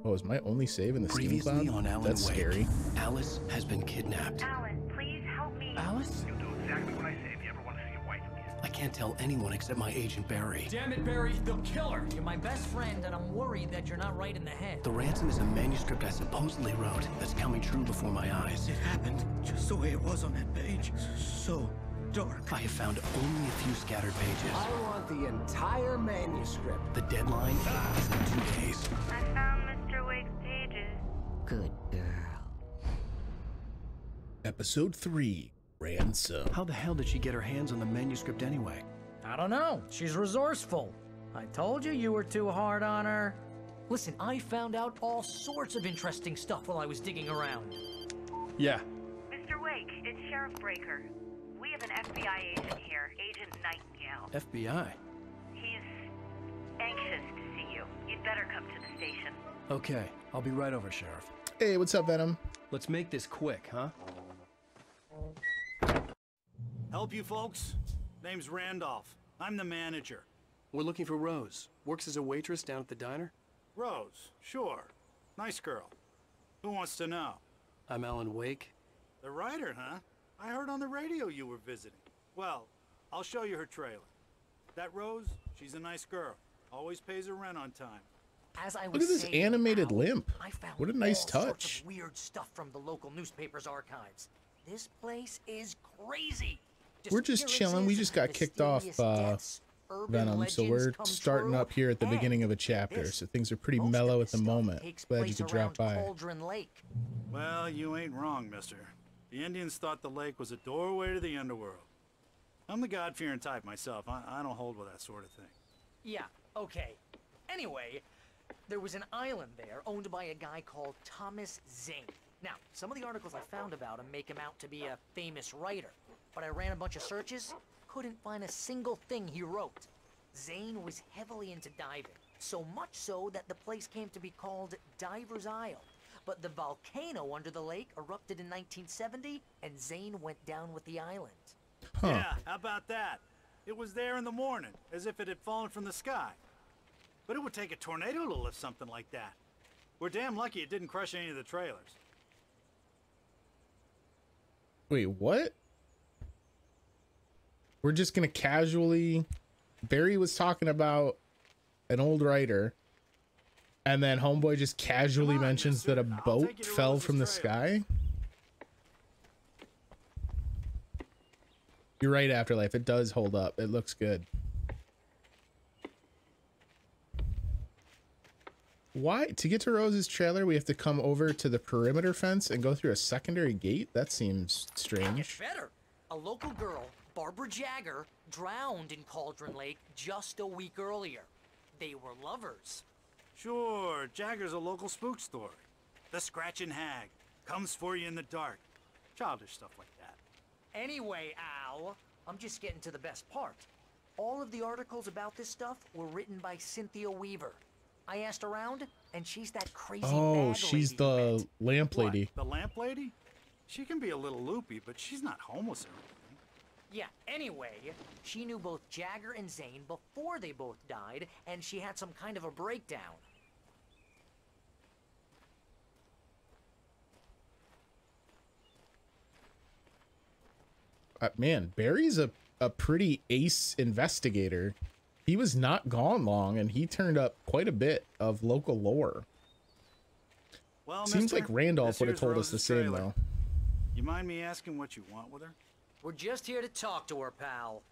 Oh, is my only save in the Steam Previously Cloud? on Alan That's Wake, scary. Alice has been kidnapped. Alan, please help me. Alice? You'll do exactly what I say if you ever want to see your wife again. I can't tell anyone except my agent Barry. Damn it, Barry, they'll kill her. You're my best friend, and I'm worried that you're not right in the head. The ransom is a manuscript I supposedly wrote that's coming true before my eyes. It happened just the way it was on that page. So dark. I have found only a few scattered pages. I want the entire manuscript. The deadline is in 2 days. I found Mr. Wake's pages. Good girl. Episode 3, Ransom. How the hell did she get her hands on the manuscript anyway? I don't know. She's resourceful. I told you you were too hard on her. Listen, I found out all sorts of interesting stuff while I was digging around. Yeah. Mr. Wake, it's Sheriff Breaker. We have an FBI agent here, Agent Nightingale. FBI? He's anxious to see you. You'd better come to the station. Okay, I'll be right over, Sheriff. Hey, what's up, Venom? Let's make this quick, huh? Help you folks? Name's Randolph. I'm the manager. We're looking for Rose. Works as a waitress down at the diner. Rose, sure. Nice girl. Who wants to know? I'm Alan Wake. The writer, huh? I heard on the radio you were visiting. Well, I'll show you her trailer. That Rose, she's a nice girl. Always pays her rent on time. As I was Look at this saying, animated Al, limp. I found What a nice all sorts touch. of weird stuff from the local newspaper's archives. This place is crazy. We're just chilling. We just got kicked off Venom, so we're starting up here at the beginning of a chapter. So things are pretty mellow at the moment. Glad you could drop by. Cauldron Lake. Well, you ain't wrong, mister. The Indians thought the lake was a doorway to the underworld. I'm the God-fearing type myself. I don't hold with that sort of thing. Yeah, okay. Anyway, there was an island there owned by a guy called Thomas Zane. Now, some of the articles I found about him make him out to be a famous writer, but I ran a bunch of searches, couldn't find a single thing he wrote. Zane was heavily into diving, so much so that the place came to be called Diver's Isle. But the volcano under the lake erupted in 1970, and Zane went down with the island. Huh. Yeah, how about that? It was there in the morning, as if it had fallen from the sky. But it would take a tornado to lift something like that. We're damn lucky it didn't crush any of the trailers. Wait, what? We're just gonna casually... Barry was talking about an old writer, and then Homeboy just casually Come on, mentions mister. that a I'll boat take you to fell Rose's from the trailer. sky? You're right, Afterlife. It does hold up. It looks good. Why? To get to Rose's trailer, we have to come over to the perimeter fence and go through a secondary gate? That seems strange. Better. A local girl, Barbara Jagger, drowned in Cauldron Lake just a week earlier. They were lovers. Sure, Jagger's a local spook story. The Scratching Hag comes for you in the dark. Childish stuff like that. Anyway, Al, I'm just getting to the best part. All of the articles about this stuff were written by Cynthia Weaver. I asked around, and she's that crazy Oh, bag she's lady you the met. lamp lady. What, the lamp lady? She can be a little loopy, but she's not homeless or anything. Yeah, anyway, she knew both Jagger and Zane before they both died, and she had some kind of a breakdown. Man, Barry's a pretty ace investigator. He was not gone long, and he turned up quite a bit of local lore. Well, Seems mister, like Randolph this would have here's told us the Rose's same, trailer. though. You mind me asking what you want with her? We're just here to talk to her, pal.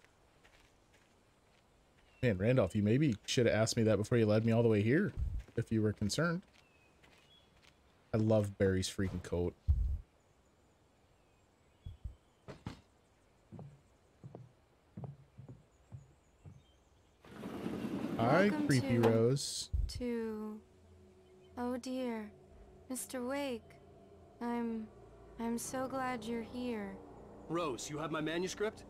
Man, Randolph, you maybe should have asked me that before you led me all the way here, if you were concerned. I love Barry's freaking coat. Hi, Welcome Creepy Rose. Oh dear, Mr. Wake. I'm so glad you're here. Rose, you have my manuscript?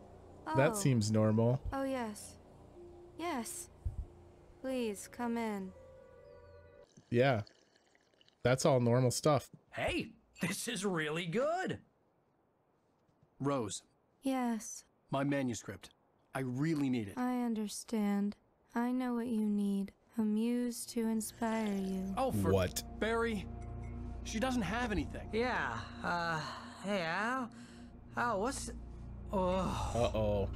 Oh. That seems normal. Oh yes. Yes. Please come in. Yeah. That's all normal stuff. Hey, this is really good. Rose, Yes, my manuscript. I really need it. I understand. I know what you need. A muse to inspire you. Oh, for What? Barry? She doesn't have anything. Yeah, hey, Al, what's... Oh. Uh-oh.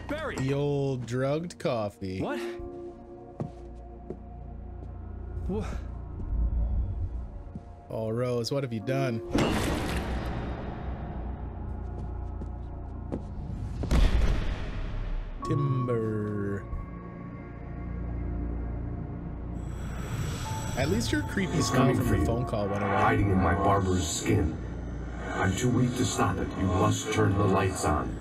Barry! The old drugged coffee. What? What? Oh, Rose, what have you done? Timber. At least your creepy smile from the phone call went away. Hiding in my barber's skin. I'm too weak to stop it. You must turn the lights on.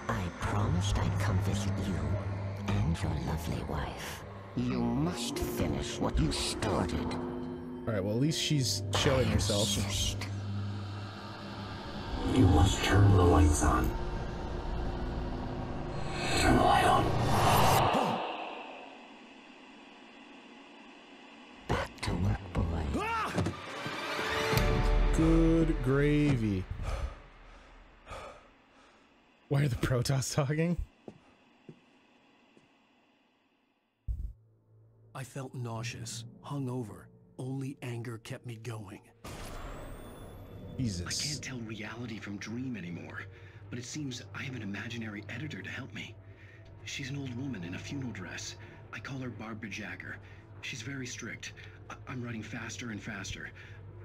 I promised I'd come visit you and your lovely wife. You must finish what you started. Alright, well at least she's showing herself. You must turn the lights on. Turn the light on. Back to work, boy. Good gravy. Why are the Protoss talking? I felt nauseous, hungover. Only anger kept me going. Jesus. I can't tell reality from dream anymore, but it seems I have an imaginary editor to help me. She's an old woman in a funeral dress. I call her Barbara Jacker. She's very strict. I'm writing faster and faster.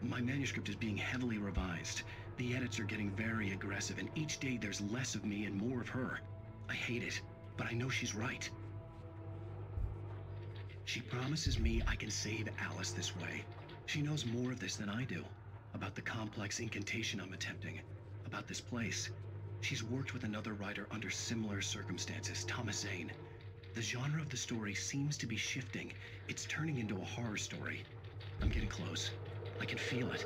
My manuscript is being heavily revised. The edits are getting very aggressive, and each day there's less of me and more of her. I hate it, but I know she's right. She promises me I can save Alice this way. She knows more of this than I do. About the complex incantation I'm attempting. About this place. She's worked with another writer under similar circumstances, Thomas Zane. The genre of the story seems to be shifting. It's turning into a horror story. I'm getting close. I can feel it.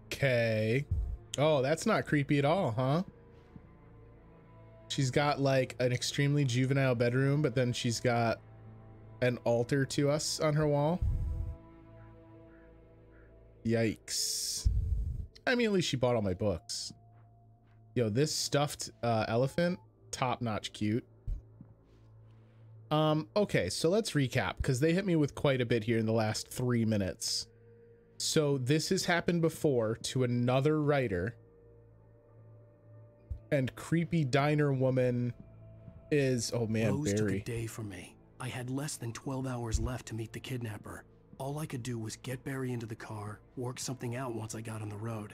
Okay. Oh, that's not creepy at all, huh? She's got like an extremely juvenile bedroom, but then she's got an altar to us on her wall. Yikes. I mean, at least she bought all my books. Yo, this stuffed elephant, top-notch cute. Okay, so let's recap, because they hit me with quite a bit here in the last 3 minutes. So this has happened before to another writer. And creepy diner woman is, oh man, Rose Barry. took a day for me. I had less than 12 hours left to meet the kidnapper. All I could do was get Barry into the car, work something out once I got on the road.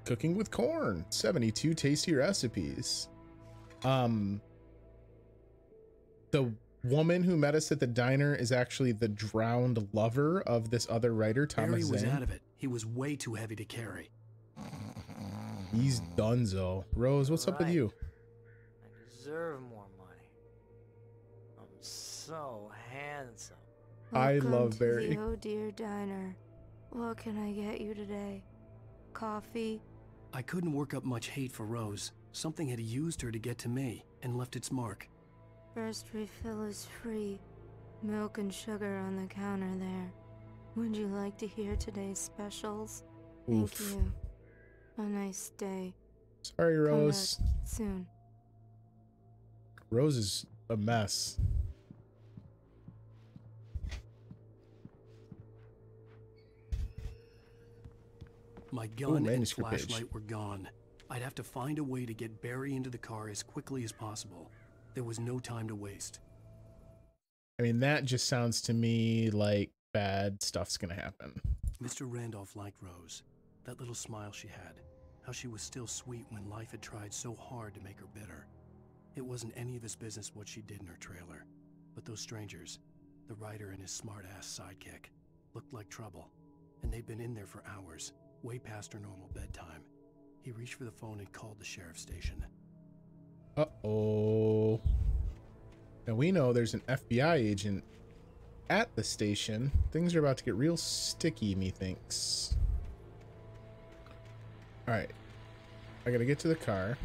Cooking with corn, 72 tasty recipes. The woman who met us at the diner is actually the drowned lover of this other writer, Thomas Barry was Zane. out of it. He was way too heavy to carry. He's donezo. Rose, what's up with you? I deserve more money. I'm so handsome. I Welcome love to Barry. the Oh Dear Diner. What can I get you today? Coffee? I couldn't work up much hate for Rose. Something had used her to get to me and left its mark. First refill is free. Milk and sugar on the counter there. Would you like to hear today's specials? Oof. Thank you. A nice day. Sorry, Rose. Come back soon. Rose is a mess. My gun and manuscript page. flashlight were gone. I'd have to find a way to get Barry into the car as quickly as possible. There was no time to waste. I mean, that just sounds to me like bad stuff's gonna happen. Mr. Randolph liked Rose. That little smile she had. How she was still sweet when life had tried so hard to make her bitter. It wasn't any of his business what she did in her trailer. But those strangers, the writer and his smart-ass sidekick, looked like trouble. And they'd been in there for hours, way past her normal bedtime. He reached for the phone and called the sheriff's station. Uh-oh. Now we know there's an FBI agent at the station. Things are about to get real sticky, methinks. Alright. I gotta get to the car.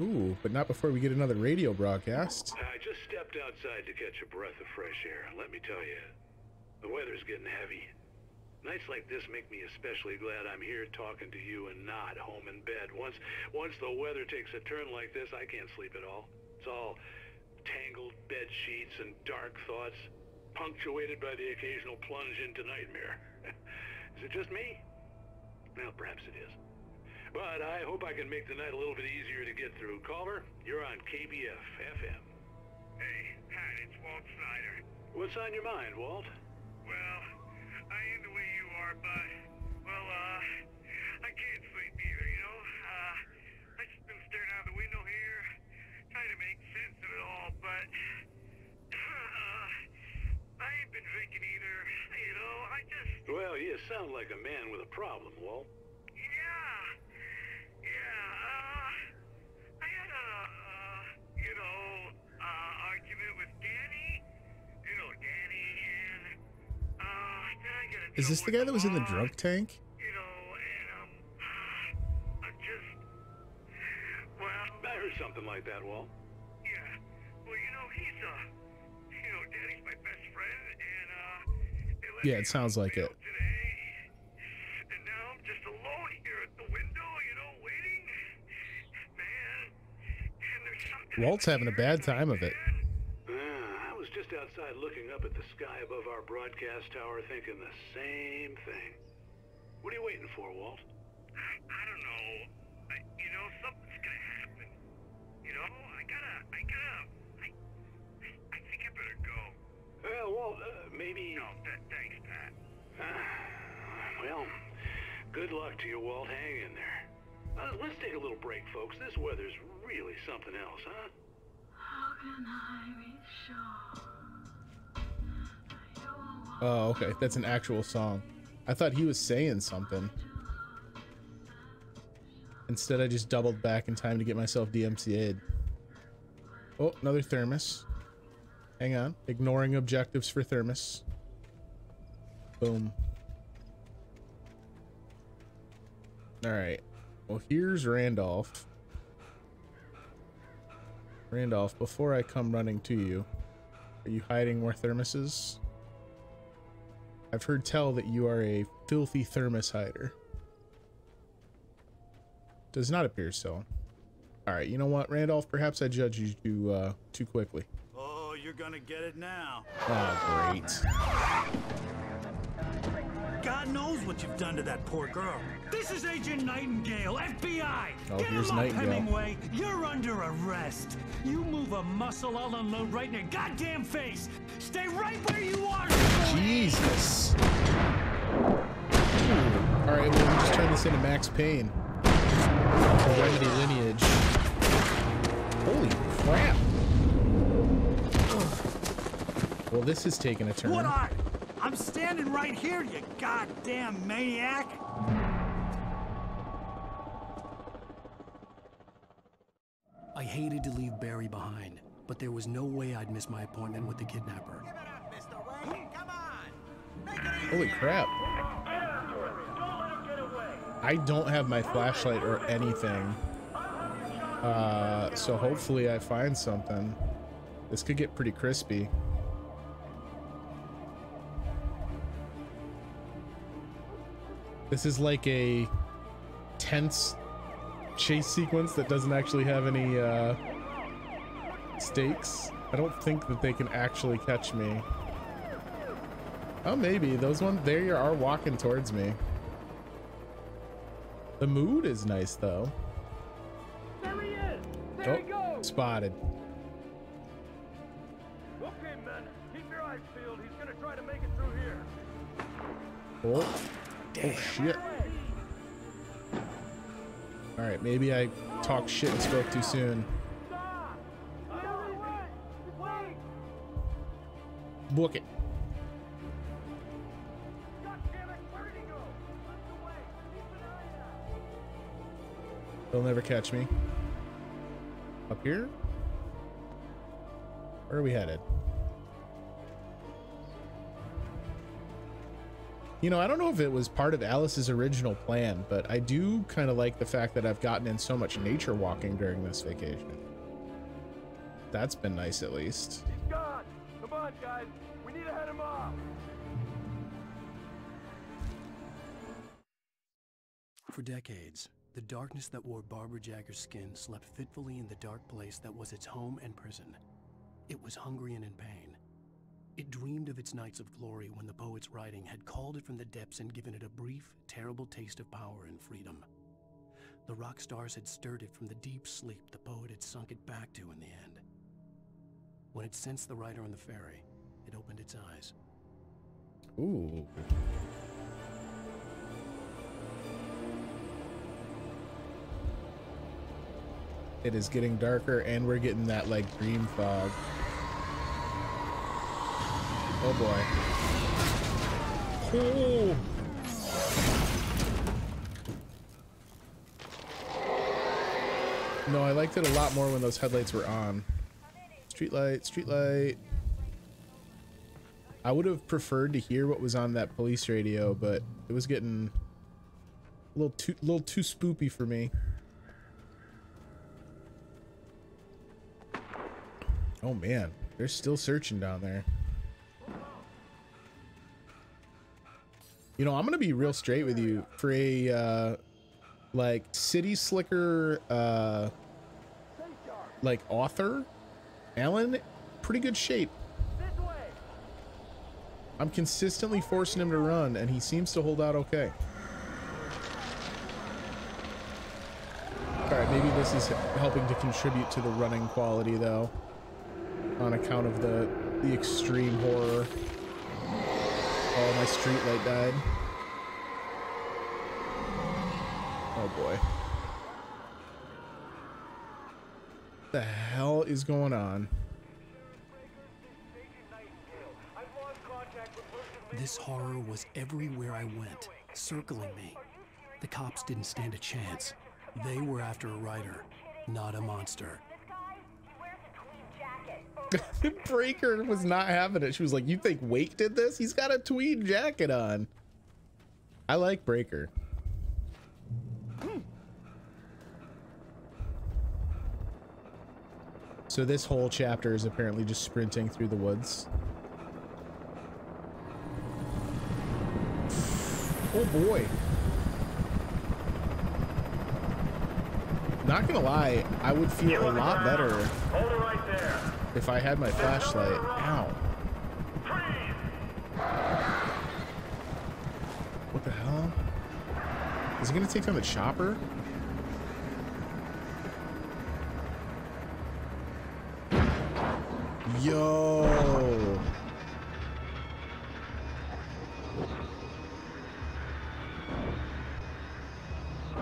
Ooh, but not before we get another radio broadcast. I just stepped outside to catch a breath of fresh air. Let me tell you, the weather's getting heavy. Nights like this make me especially glad I'm here talking to you and not home in bed. Once the weather takes a turn like this, I can't sleep at all. It's all tangled bed sheets and dark thoughts, punctuated by the occasional plunge into nightmare. Is it just me? Well, perhaps it is. But I hope I can make the night a little bit easier to get through. Caller, you're on KBF FM. Hey, Pat, it's Walt Snyder. What's on your mind, Walt? Well, I ain't the way you are, but, well, I can't sleep either, you know? I just been staring out the window here, trying to make sense of it all, but, I ain't been drinking either, you know? I just... Well, you sound like a man with a problem, Walt. I had a, argument with Danny, Danny, and, then I got Is this the guy that was in the drunk tank? I'm just, well... I heard something like that, Walt. Yeah, well, he's, Danny's my best friend, and, Yeah, it sounds like it. and now I'm just alone here at the window, waiting. Man, and there's something... Walt's having a bad time of it. I was just outside looking up at the sky above our broadcast tower thinking the same thing. What are you waiting for, Walt? I don't know. Something's gonna happen. I think I better go. Well, Walt, maybe... No, thanks, Pat. Well, good luck to you, Walt. Hang in there. Let's take a little break, folks. This weather's really something else, huh? How can I be sure? Oh, okay. That's an actual song. I thought he was saying something. Instead, I just doubled back in time to get myself DMCA'd. Oh, another thermos. Hang on. Ignoring objectives for thermos. Boom. Alright. Well, here's Randolph. Randolph, before I come running to you, are you hiding more thermoses? I've heard tell that you are a filthy thermos hider. Does not appear so. Alright, you know what, Randolph? Perhaps I judged you too quickly. Oh, you're gonna get it now. Oh, great. God knows what you've done to that poor girl. This is Agent Nightingale, FBI! Oh, Get here's him up, Nightingale. Hemingway! You're under arrest! You move a muscle, I'll unload right in your goddamn face! Stay right where you are! Jesus! Alright, well, we'll just turn this into Max Payne. The Remedy lineage. Holy crap! Well, this is taking a turn. What are? I'm standing right here, you goddamn maniac! I hated to leave Barry behind, but there was no way I'd miss my appointment with the kidnapper. Holy crap. I don't have my flashlight or anything. So hopefully I find something. This could get pretty crispy. This is like a tense chase sequence that doesn't actually have any stakes. I don't think that they can actually catch me. Oh, maybe. Those ones there are walking towards me. The mood is nice, though. There he is! There he goes! Spotted. Okay, men, keep your eyes peeled. He's gonna try to make it through here. Oh. Oh, shit. Alright, maybe I talked shit and spoke too soon. Book it. They'll never catch me. Up here? Where are we headed? You know, I don't know if it was part of Alice's original plan, but I do kind of like the fact that I've gotten in so much nature walking during this vacation. That's been nice, at least. He's gone. Come on, guys. We need to head him off. For decades, the darkness that wore Barbara Jagger's skin slept fitfully in the dark place that was its home and prison. It was hungry and in pain. It dreamed of its nights of glory when the poet's writing had called it from the depths and given it a brief, terrible taste of power and freedom. The rock stars had stirred it from the deep sleep the poet had sunk it back to in the end. When it sensed the writer on the ferry, it opened its eyes. Ooh. It is getting darker and we're getting that like dream fog. Oh boy. Oh. No, I liked it a lot more when those headlights were on. Street light, street light. I would have preferred to hear what was on that police radio, but it was getting a little too spoopy for me. Oh man, they're still searching down there. You know, I'm gonna be real straight with you. For a like city slicker like author, Alan, pretty good shape. I'm consistently forcing him to run and he seems to hold out okay. Alright, maybe this is helping to contribute to the running quality though, on account of the extreme horror. Oh, my street light died. Oh boy. What the hell is going on? This horror was everywhere I went, circling me. The cops didn't stand a chance. They were after a writer, not a monster. Breaker was not having it. She was like, you think Wake did this? He's got a tweed jacket on. I like Breaker. So this whole chapter is apparently just sprinting through the woods. Oh boy. Not gonna lie, I would feel a lot better if I had my flashlight. Ow. What the hell? Is he gonna take down the chopper? Yo.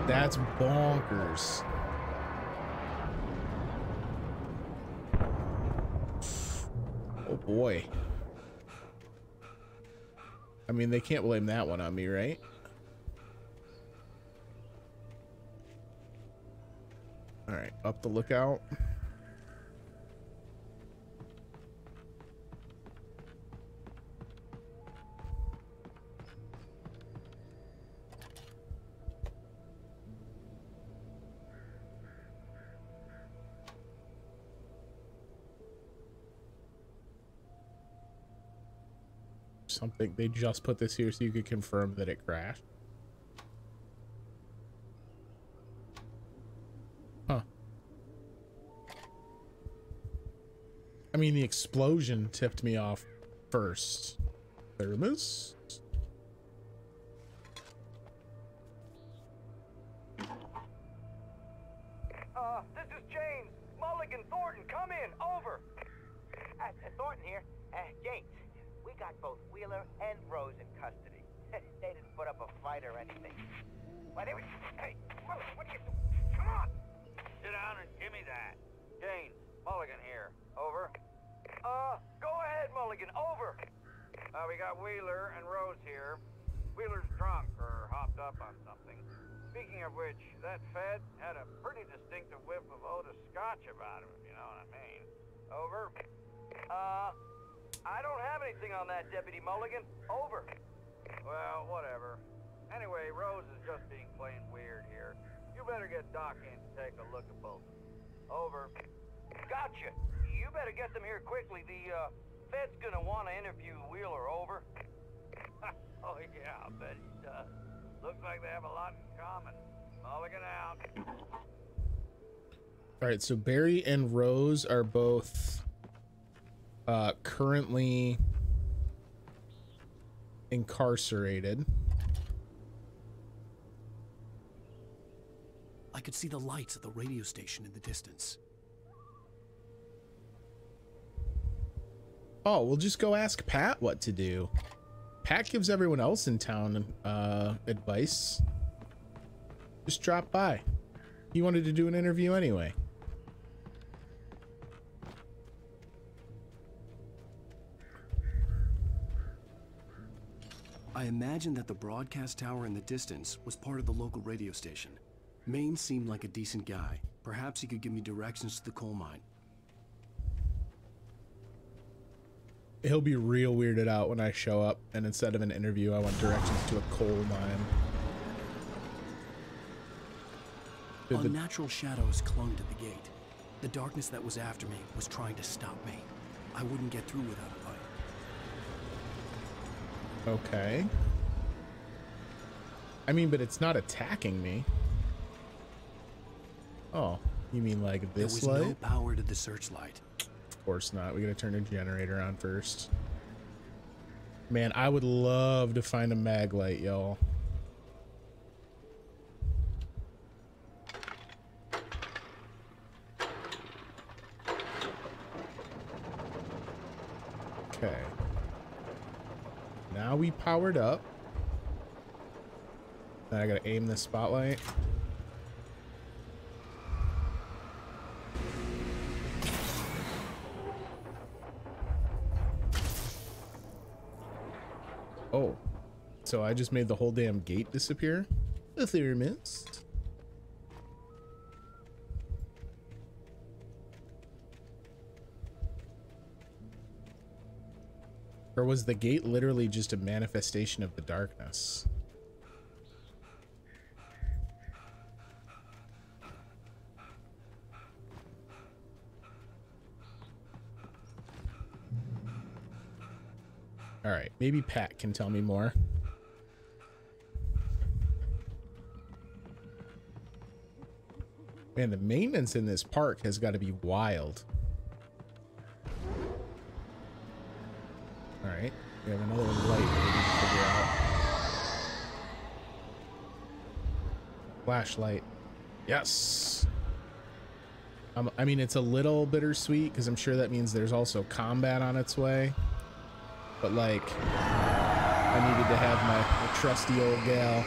That's bonkers. Oh boy. I mean, they can't blame that one on me, right? All right, up the lookout. Something they just put this here so you could confirm that it crashed. Huh. I mean, the explosion tipped me off first. Thermos. This is James. Mulligan, Thornton, come in. Over. Thornton here. James, we got both Wheeler and Rose in custody. They didn't put up a fight or anything. Why, they were... Hey, what are you doing? Come on! Sit down and give me that. James, Mulligan here. Over. Go ahead, Mulligan. Over. We got Wheeler and Rose here. Wheeler's drunk or hopped up on something. Speaking of which, that Fed had a pretty distinctive whiff of Otis Scotch about him, if you know what I mean. Over. I don't have anything on that, Deputy Mulligan. Over. Well, whatever. Anyway, Rose is just being plain weird here. You better get Doc in to take a look at both. Over. Gotcha. You better get them here quickly. The Fed's gonna want to interview Wheeler. Over. Oh yeah, I bet he does. Looks like they have a lot in common. Mulligan out. All right, so Barry and Rose are both currently incarcerated. I could see the lights at the radio station in the distance. Oh, we'll just go ask Pat what to do. Pat gives everyone else in town advice. Just drop by. He wanted to do an interview anyway. I imagined that the broadcast tower in the distance was part of the local radio station. Maine seemed like a decent guy. Perhaps he could give me directions to the coal mine. He'll be real weirded out when I show up and instead of an interview, I want directions to a coal mine. Unnatural shadows clung to the gate. The darkness that was after me was trying to stop me. I wouldn't get through without a light. Okay. I mean, but it's not attacking me. Oh, you mean like this light? There was no power to the searchlight. Of course not. We gotta turn a generator on first. Man, I would love to find a mag light, y'all. Okay. Now we powered up. Then I gotta aim this spotlight. Oh, so I just made the whole damn gate disappear? The thermist. Or was the gate literally just a manifestation of the darkness? All right, maybe Pat can tell me more. Man, the maintenance in this park has got to be wild. All right, we have another light that we need to figure out. Flashlight. Yes. I mean, it's a little bittersweet because I'm sure that means there's also combat on its way. But like, I needed to have my trusty old gal.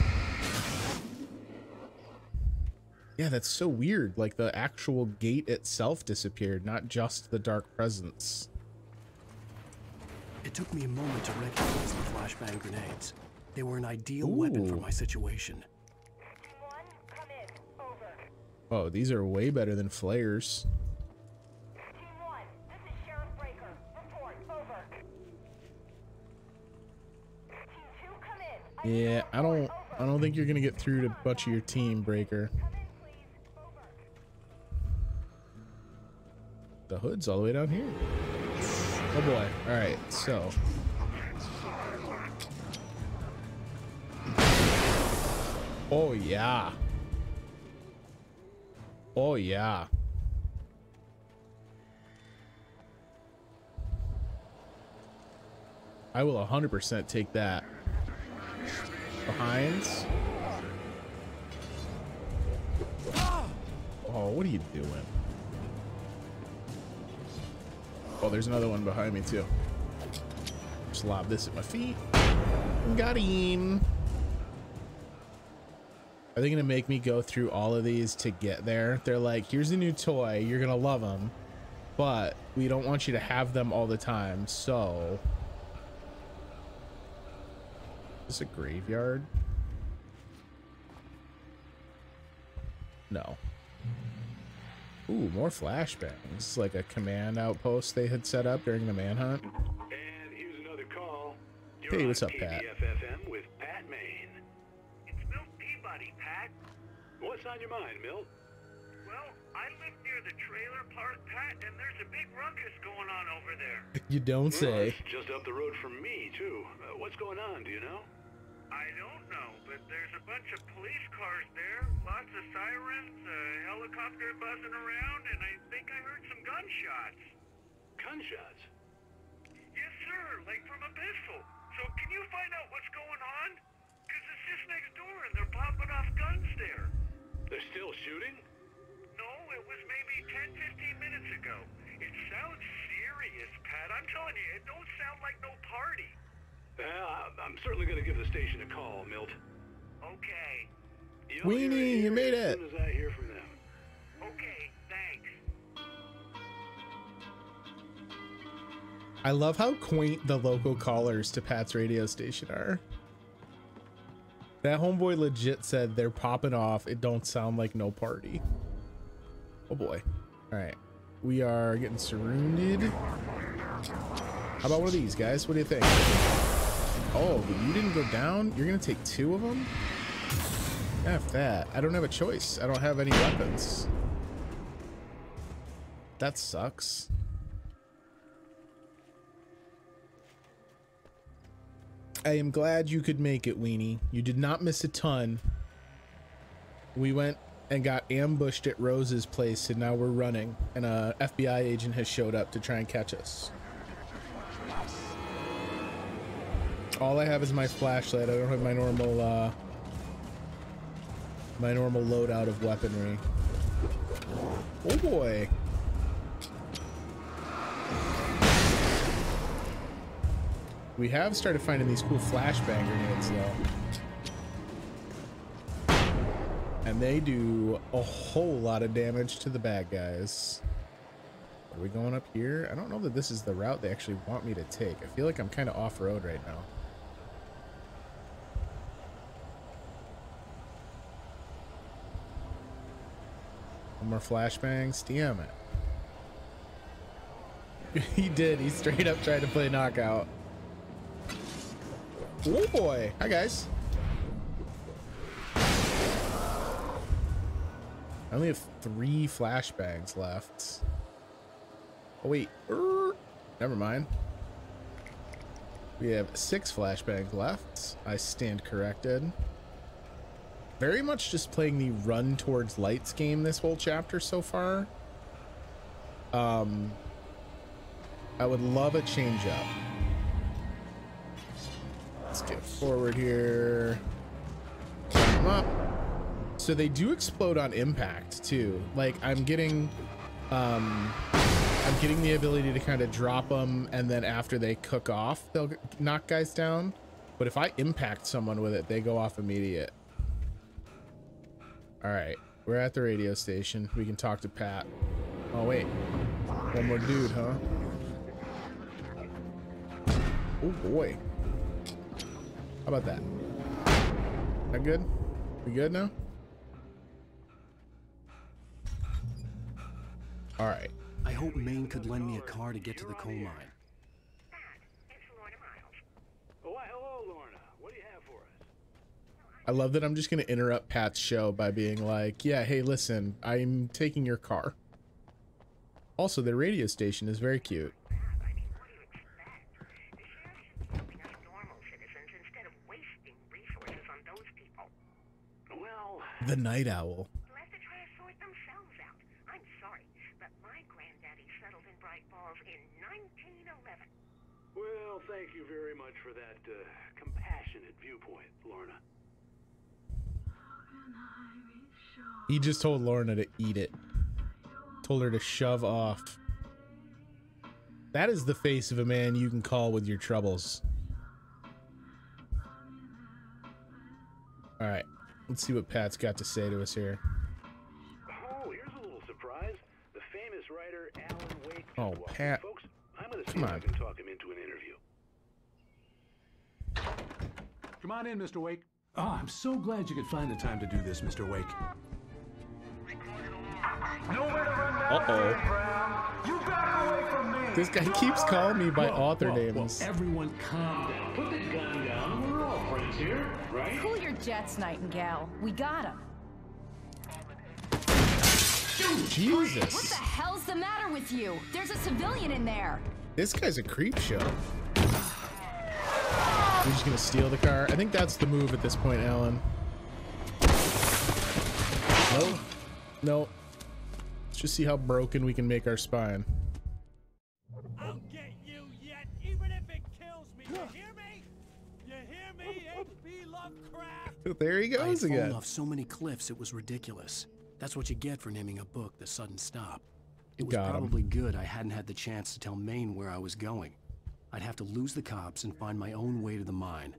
Yeah, that's so weird. Like the actual gate itself disappeared, not just the dark presence. It took me a moment to recognize the flashbang grenades. They were an ideal weapon for my situation. Oh, these are way better than flares. Yeah, I don't think you're gonna get through to much of your team, Breaker. The hood's all the way down here. Oh boy. All right, so. Oh yeah. Oh yeah. I will 100% take that. Behinds. Oh, what are you doing? Oh, there's another one behind me too. Just lob this at my feet. Got him. Are they gonna make me go through all of these to get there? They're like, here's a new toy, you're gonna love them, but we don't want you to have them all the time, so. Is this a graveyard? No. Ooh, more flashbangs. Like a command outpost they had set up during the manhunt. And here's another call. You're Hey, what's up, Pat? KBFFM with Pat Maine. It's Milt Peabody, Pat. What's on your mind, Milt? Well, I live near the trailer park, Pat, and there's a big ruckus going on over there. You don't say. Well, it's just up the road from me, too. What's going on, do you know? I don't know, but there's a bunch of police cars there, lots of sirens, a helicopter buzzing around, and I think I heard some gunshots. Gunshots? Yes, sir, like from a pistol. So can you find out what's going on? Because it's just next door and they're popping off guns there. They're still shooting? No, it was maybe 10, 15 minutes ago. It sounds serious, Pat. I'm telling you, it don't sound like no party. I'm certainly going to give the station a call, Milt. Okay. Weenie, you made it. As soon as I hear from them. Okay, thanks. I love how quaint the local callers to Pat's radio station are. That homeboy legit said they're popping off. It don't sound like no party. Oh boy. All right. We are getting surrounded. How about one of these, guys? What do you think? Oh, but you didn't go down? You're going to take 2 of them? F that. I don't have a choice. I don't have any weapons. That sucks. I am glad you could make it, Weenie. You did not miss a ton. We went and got ambushed at Rose's place, and now we're running. And a FBI agent has showed up to try and catch us. All I have is my flashlight. I don't have my normal loadout of weaponry. Oh boy. We have started finding these cool flashbang grenades though. And they do a whole lot of damage to the bad guys. Are we going up here? I don't know that this is the route they actually want me to take. I feel like I'm kind of off-road right now. One more flashbangs. Damn it. He did. He straight up tried to play knockout. Oh boy. Hi guys. I only have 3 flashbangs left. Oh wait. Never mind. We have 6 flashbangs left. I stand corrected. Very much just playing the run towards lights game this whole chapter so far. I would love a change up. Let's get forward here. Come up. So they do explode on impact too. Like I'm getting the ability to kind of drop them, and then after they cook off, they'll knock guys down. But if I impact someone with it, they go off immediate. All right, we're at the radio station. We can talk to Pat. Oh wait, one more dude, huh? Oh boy. How about that? That good? We good now? All right. I hope Maine could lend me a car to get to the coal mine. Oh, hello, Lorna. What do you have for us? I love that I'm just going to interrupt Pat's show by being like, yeah, hey, listen, I'm taking your car. Also, the radio station is very cute. The Night Owl. Well, thank you very much for that compassionate viewpoint, Lorna. He just told Lorna to eat it. Told her to shove off. That is the face of a man you can call with your troubles. All right, let's see what Pat's got to say to us here. Oh, here's a little surprise. The famous writer Alan Wake. Oh, Pat. Folks, I'm going to see Come if I on. can talk him into an interview. Come on in, Mr. Wake. Oh, I'm so glad you could find the time to do this, Mr. Wake. Uh-oh. You back away from me! This guy keeps calling me by author Whoa, names. everyone calm down. Put the gun down. We're all friends here, right? Cool your jets, Nightingale. We got him. Jesus. What the hell's the matter with you? There's a civilian in there. This guy's a creep show. We're just gonna steal the car. I think that's the move at this point, Alan. Nope. Nope. Let's just see how broken we can make our spine. I'll get you yet, even if it kills me. You hear me? You hear me, H.P. Lovecraft? There he goes again. I had fallen again. off so many cliffs, it was ridiculous. That's what you get for naming a book The Sudden Stop. It was probably good I hadn't had the chance to tell Maine where I was going. I'd have to lose the cops and find my own way to the mine.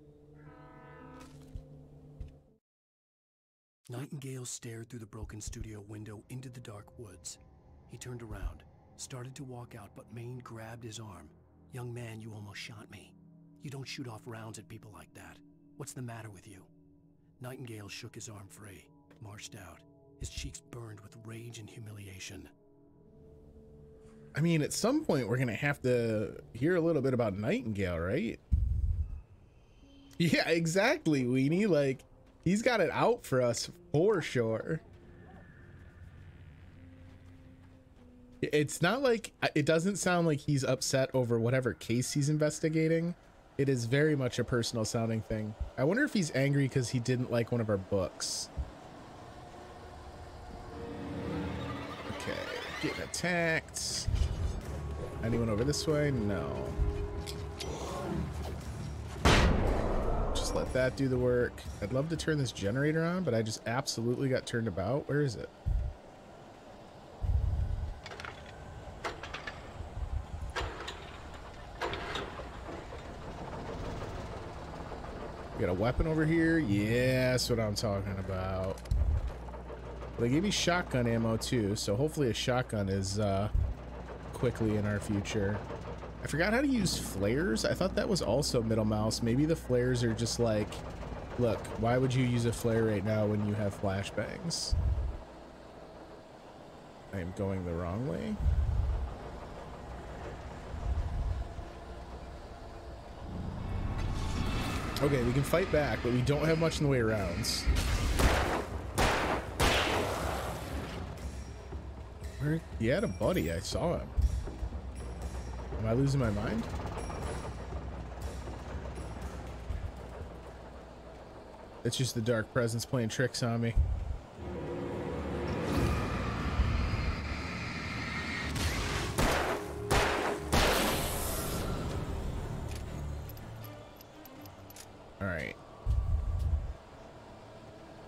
Nightingale stared through the broken studio window into the dark woods. He turned around, started to walk out, but Maine grabbed his arm. "Young man, you almost shot me. You don't shoot off rounds at people like that. What's the matter with you?" Nightingale shook his arm free, marched out. His cheeks burned with rage and humiliation. I mean, at some point, we're going to have to hear a little bit about Nightingale, right? Yeah, exactly, Weenie. Like, he's got it out for us for sure. It's not like, it doesn't sound like he's upset over whatever case he's investigating. It is very much a personal sounding thing. I wonder if he's angry because he didn't like one of our books. Okay, getting attacked. Anyone over this way? No. Just let that do the work. I'd love to turn this generator on, but I just absolutely got turned about. Where is it? We got a weapon over here. Yeah, that's what I'm talking about. They gave me shotgun ammo too, so hopefully a shotgun is quickly in our future. I forgot how to use flares. I thought that was also middle mouse. Maybe the flares are just like, look, why would you use a flare right now when you have flashbangs? I am going the wrong way. Okay, we can fight back, but we don't have much in the way of rounds. Where? He had a buddy. I saw him. Am I losing my mind? It's just the dark presence playing tricks on me. Alright.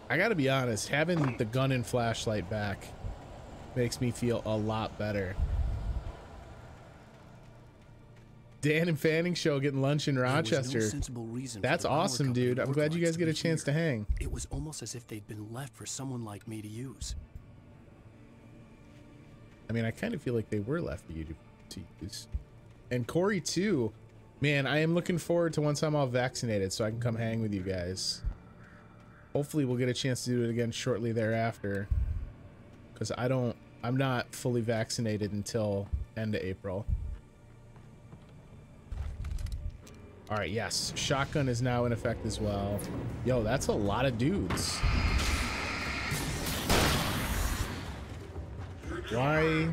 I gotta be honest, having the gun and flashlight back makes me feel a lot better. Dan and Fanning show getting lunch in Rochester. No sensible reason That's awesome, dude. I'm glad you guys get a chance to hang. It was almost as if they'd been left for someone like me to use. I mean, I kind of feel like they were left for you to use. And Corey too. Man, I am looking forward to once I'm all vaccinated so I can come hang with you guys. Hopefully we'll get a chance to do it again shortly thereafter. Because I'm not fully vaccinated until end of April. All right, yes, shotgun is now in effect as well. Yo, that's a lot of dudes. Why?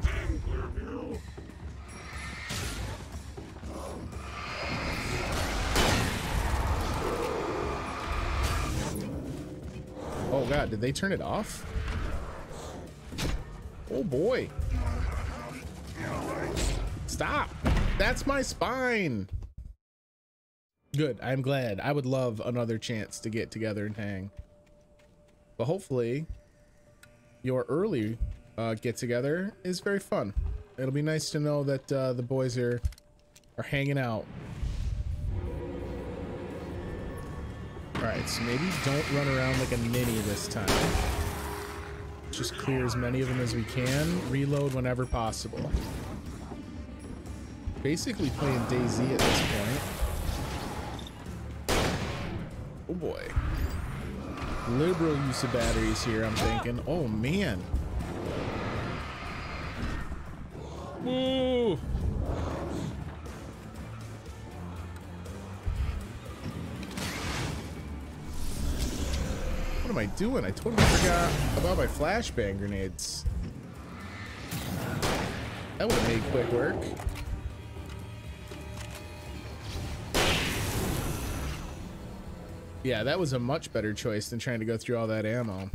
Oh God, did they turn it off? Oh boy. Stop. That's my spine. Good. I'm glad. I would love another chance to get together and hang. But hopefully your early get together is very fun. It'll be nice to know that the boys are hanging out. All right, so maybe don't run around like a ninny this time. Just clear as many of them as we can. Reload whenever possible. Basically playing DayZ at this point. Oh boy. Liberal use of batteries here, I'm thinking. Oh man. Woo! What am I doing? I totally forgot about my flashbang grenades. That would have made quick work. Yeah, that was a much better choice than trying to go through all that ammo.